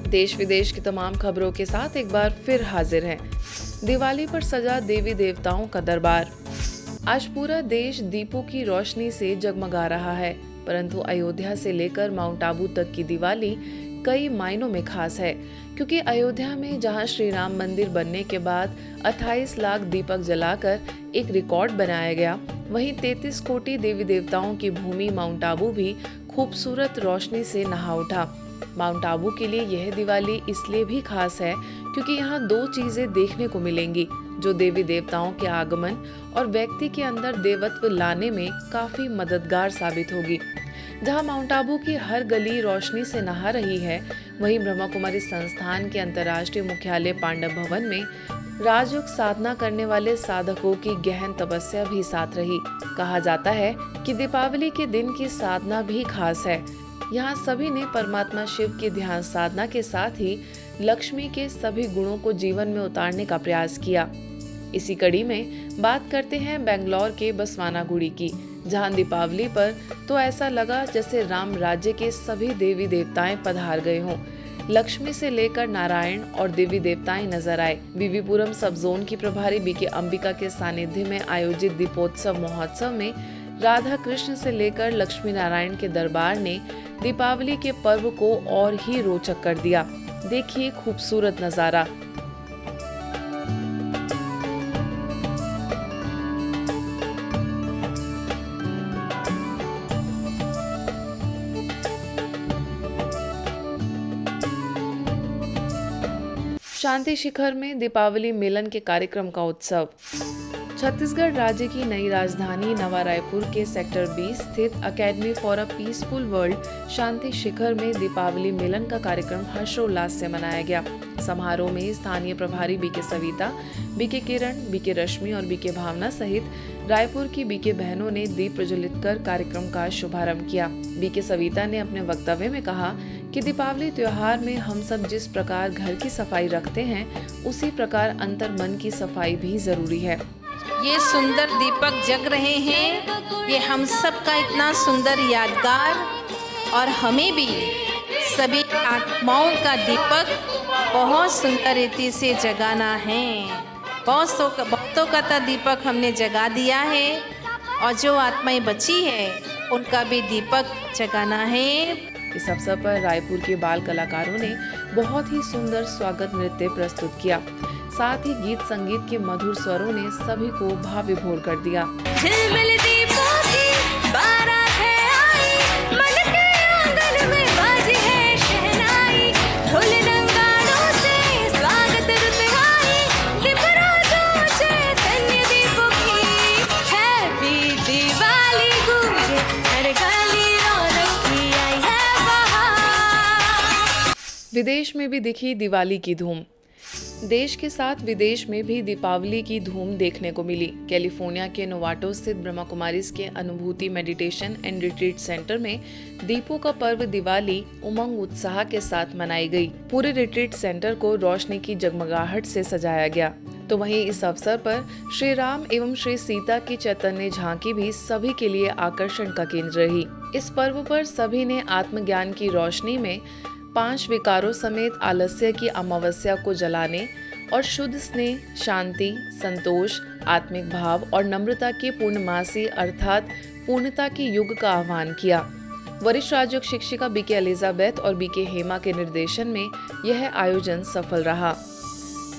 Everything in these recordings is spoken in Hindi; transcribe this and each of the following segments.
देश विदेश की तमाम खबरों के साथ एक बार फिर हाजिर हैं। दिवाली पर सजा देवी देवताओं का दरबार। आज पूरा देश दीपों की रोशनी से जगमगा रहा है, परंतु अयोध्या से लेकर माउंट आबू तक की दिवाली कई मायनों में खास है, क्योंकि अयोध्या में जहां श्री राम मंदिर बनने के बाद 28 लाख दीपक जलाकर एक रिकॉर्ड बनाया गया, वहीं 33 कोटि देवी देवताओं की भूमि माउंट आबू भी खूबसूरत रोशनी से नहा उठा। माउंट आबू के लिए यह दिवाली इसलिए भी खास है क्योंकि यहाँ दो चीजें देखने को मिलेंगी जो देवी देवताओं के आगमन और व्यक्ति के अंदर देवत्व लाने में काफी मददगार साबित होगी। जहाँ माउंट आबू की हर गली रोशनी से नहा रही है, वहीं ब्रह्मा कुमारी संस्थान के अंतर्राष्ट्रीय मुख्यालय पांडव भवन में राजयोग साधना करने वाले साधकों की गहन तपस्या भी साथ रही। कहा जाता है कि दीपावली के दिन की साधना भी खास है। यहाँ सभी ने परमात्मा शिव की ध्यान साधना के साथ ही लक्ष्मी के सभी गुणों को जीवन में उतारने का प्रयास किया। इसी कड़ी में बात करते हैं बेंगलोर के बसवानागुड़ी की, जहां दीपावली पर तो ऐसा लगा जैसे राम राज्य के सभी देवी देवताएं पधार गए हों। लक्ष्मी से लेकर नारायण और देवी देवताएं नजर आए। बीबीपुरम सब जोन की प्रभारी बीके अंबिका के सानिध्य में आयोजित दीपोत्सव महोत्सव में राधा कृष्ण से लेकर लक्ष्मी नारायण के दरबार ने दीपावली के पर्व को और ही रोचक कर दिया। देखिए खूबसूरत नजारा। शांति शिखर में दीपावली मिलन के कार्यक्रम का उत्सव। छत्तीसगढ़ राज्य की नई राजधानी नवा रायपुर के सेक्टर 20 स्थित academy for a peaceful world शांति शिखर में दीपावली मिलन का कार्यक्रम हर्षोल्लास से मनाया गया। समारोह में स्थानीय प्रभारी बीके सविता, बीके किरण, बीके रश्मि और बीके भावना सहित रायपुर की बीके बहनों ने दीप प्रज्वलित कर कार्यक्रम का शुभारंभ किया। बीके सविता ने अपने वक्तव्य में कहा कि दीपावली त्योहार में हम सब जिस प्रकार घर की सफाई रखते हैं, उसी प्रकार अंतर मन की सफाई भी जरूरी है। ये सुंदर दीपक जग रहे हैं, ये हम सब का इतना सुंदर यादगार, और हमें भी सभी आत्माओं का दीपक बहुत सुंदर रीति से जगाना है। बहुतों का तो दीपक हमने जगा दिया है, और जो आत्माएं बची है उनका भी दीपक जगाना है। इस अवसर पर रायपुर के बाल कलाकारों ने बहुत ही सुंदर स्वागत नृत्य प्रस्तुत किया। साथ ही गीत संगीत के मधुर स्वरों ने सभी को भाव विभोर कर दिया। झिलमिल दीपों की बारात है आई, मन के आंगन में बाजी है शहनाई, ढोल नगाड़ों से स्वागत रुत आई, दीपराजों चैतन्य दीपों की, हैप्पी दिवाली गूंजे हर गली, रौनक की आई है बहार। विदेश में भी दिखी दिवाली की धूम। देश के साथ विदेश में भी दीपावली की धूम देखने को मिली। कैलिफोर्निया के नोवाटो स्थित ब्रह्मा कुमारीज के अनुभूति मेडिटेशन एंड रिट्रीट सेंटर में दीपों का पर्व दिवाली उमंग उत्साह के साथ मनाई गई। पूरे रिट्रीट सेंटर को रोशनी की जगमगाहट से सजाया गया। तो वहीं इस अवसर पर श्री राम एवं श्री सीता की चैतन्य झांकी भी सभी के लिए आकर्षण का केंद्र रही। इस पर्व पर सभी ने आत्मज्ञान की रोशनी में 5 विकारों समेत आलस्य की अमावस्या को जलाने और शुद्ध स्नेह, शांति, संतोष, आत्मिक भाव और नम्रता के पूर्णमासी अर्थात पूर्णता के युग का आह्वान किया। वरिष्ठ राजयोग शिक्षिका बीके एलिजाबेथ और बीके हेमा के निर्देशन में यह आयोजन सफल रहा।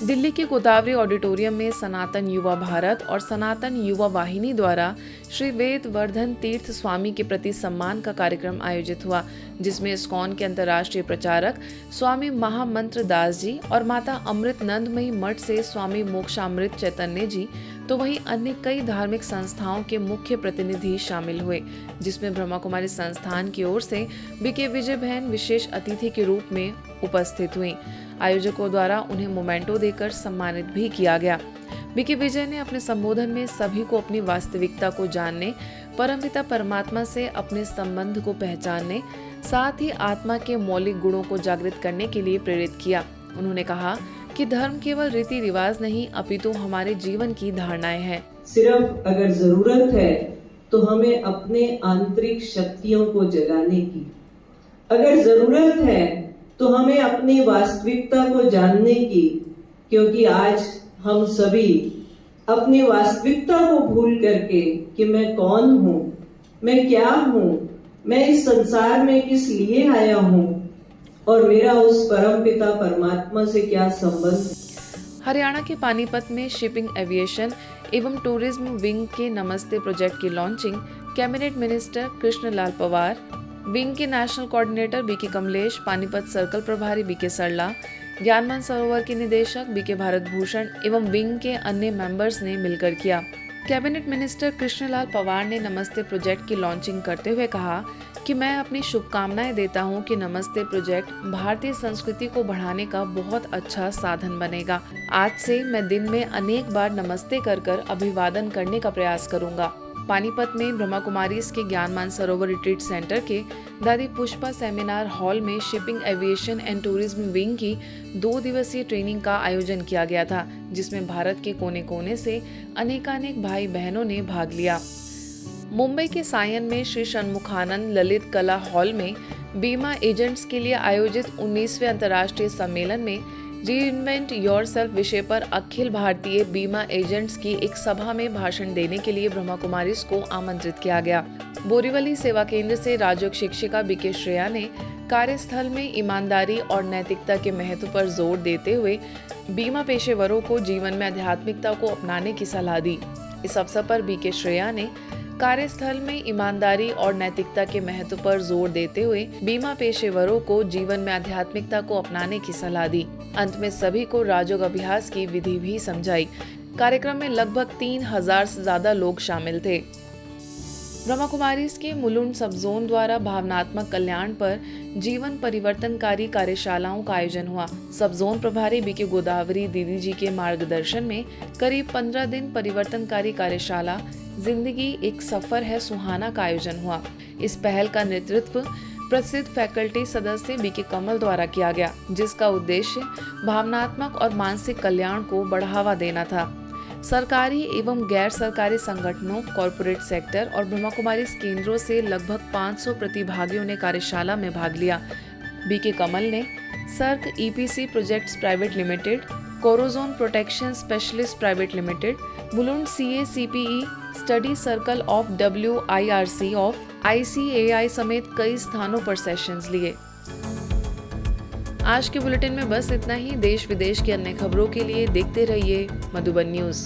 दिल्ली के गोदावरी ऑडिटोरियम में सनातन युवा भारत और सनातन युवा वाहिनी द्वारा श्री वेद वर्धन तीर्थ स्वामी के प्रति सम्मान का कार्यक्रम आयोजित हुआ, जिसमें इस्कॉन के अंतर्राष्ट्रीय प्रचारक स्वामी महामंत्र दास जी और माता अमृत नंदमयी मठ से स्वामी मोक्षामृत चैतन्य जी, तो वहीं अन्य कई धार्मिक संस्थाओं के मुख्य प्रतिनिधि शामिल हुए, जिसमें ब्रह्मा कुमारी संस्थान की ओर से बीके विजय बहन विशेष अतिथि के रूप में उपस्थित हुई। आयोजकों द्वारा उन्हें मोमेंटो देकर सम्मानित भी किया गया। बीके विजय ने अपने संबोधन में सभी को अपनी वास्तविकता को जानने, परमपिता परमात्मा से अपने संबंध को पहचानने, साथ ही आत्मा के मौलिक गुणों को जागृत करने के लिए प्रेरित किया। उन्होंने कहा कि धर्म केवल रीति रिवाज नहीं, अपितु हमारे जीवन की धारणाएं हैं। सिर्फ अगर जरूरत है तो हमें अपने आंतरिक शक्तियों को जगाने की, अगर जरूरत है तो हमें अपनी वास्तविकता को जानने की, क्योंकि आज हम सभी अपनी वास्तविकता को भूल करके कि मैं कौन हूँ, मैं क्या हूँ, मैं इस संसार में किस लिए आया हूँ और मेरा उस परम पिता परमात्मा से क्या संबंध है। हरियाणा के पानीपत में शिपिंग एविएशन एवं टूरिज्म विंग के नमस्ते प्रोजेक्ट की launching cabinet minister Krishanlal Pawar, wing के national coordinator BK Kamlesh, Panipat circle प्रभारी बीके सरला, ज्ञान सरोवर के निदेशक बीके भारत भूषण एवं विंग के अन्य मेंबर्स ने मिलकर किया। कैबिनेट मिनिस्टर कृष्णलाल पवार ने नमस्ते प्रोजेक्ट की लॉन्चिंग करते हुए कहा कि मैं अपनी शुभकामनाएं देता हूं कि नमस्ते प्रोजेक्ट भारतीय संस्कृति को बढ़ाने का बहुत अच्छा साधन बनेगा। आज से मैं दिन में अनेक बार नमस्ते कर अभिवादन करने का प्रयास करूंगा। पानीपत में ब्रह्मा कुमारीज के ज्ञान सरोवर रिट्रीट सेंटर के दादी पुष्पा सेमिनार हॉल में shipping aviation and tourism wing की 2 दिवसीय ट्रेनिंग का आयोजन किया गया था, जिसमें भारत के कोने कोने से अनेकानेक भाई बहनों ने भाग लिया। मुंबई के सायन में श्री षणमुखानंद ललित कला हॉल में बीमा एजेंट्स के लिए आयोजित 19वें अंतर्राष्ट्रीय सम्मेलन में रीइन्वेंट योरसेल्फ विषय पर अखिल भारतीय बीमा एजेंट्स की एक सभा में भाषण देने के लिए ब्रह्मा कुमारीज को आमंत्रित किया गया। बोरीवली सेवा केंद्र से राजयोग शिक्षिका बीके श्रेया ने कार्यस्थल में ईमानदारी और नैतिकता के महत्व पर जोर देते हुए बीमा पेशेवरों को जीवन में आध्यात्मिकता को अपनाने की सलाह दी। इस अवसर पर बीके श्रेया ने कार्यस्थल में ईमानदारी और नैतिकता के महत्व पर जोर देते हुए बीमा पेशेवरों को जीवन में आध्यात्मिकता को अपनाने की सलाह दी। अंत में सभी को राजयोग अभ्यास की विधि भी समझाई। कार्यक्रम में लगभग 3000 से ज्यादा लोग शामिल थे। ब्रह्मा कुमारीज के मुलुंड सब जोन द्वारा भावनात्मक कल्याण पर जीवन परिवर्तनकारी कार्यशालाओं का आयोजन हुआ। सब जोन प्रभारी बीके गोदावरी दीदी जी के मार्गदर्शन में करीब 15 दिन परिवर्तनकारी कार्यशाला जिंदगी एक सफर है सुहाना का आयोजन हुआ। इस पहल का नेतृत्व प्रसिद्ध फैकल्टी सदस्य बीके कमल द्वारा किया गया, जिसका उद्देश्य भावनात्मक और मानसिक कल्याण को बढ़ावा देना था। सरकारी एवं गैर सरकारी संगठनों, कॉरपोरेट सेक्टर और ब्रह्मा कुमारीज केंद्रों से लगभग 500 प्रतिभागियों ने कार्यशाला में भाग लिया। बीके कमल ने Sark EPC projects private limited, corrosion protection specialist private limited, Mulund CACPE study circle of WIRC of ICAI समेत कई स्थानों पर सेशंस लिए। आज के बुलेटिन में बस इतना ही। देश विदेश की अन्य खबरों के लिए देखते रहिए मधुबन न्यूज।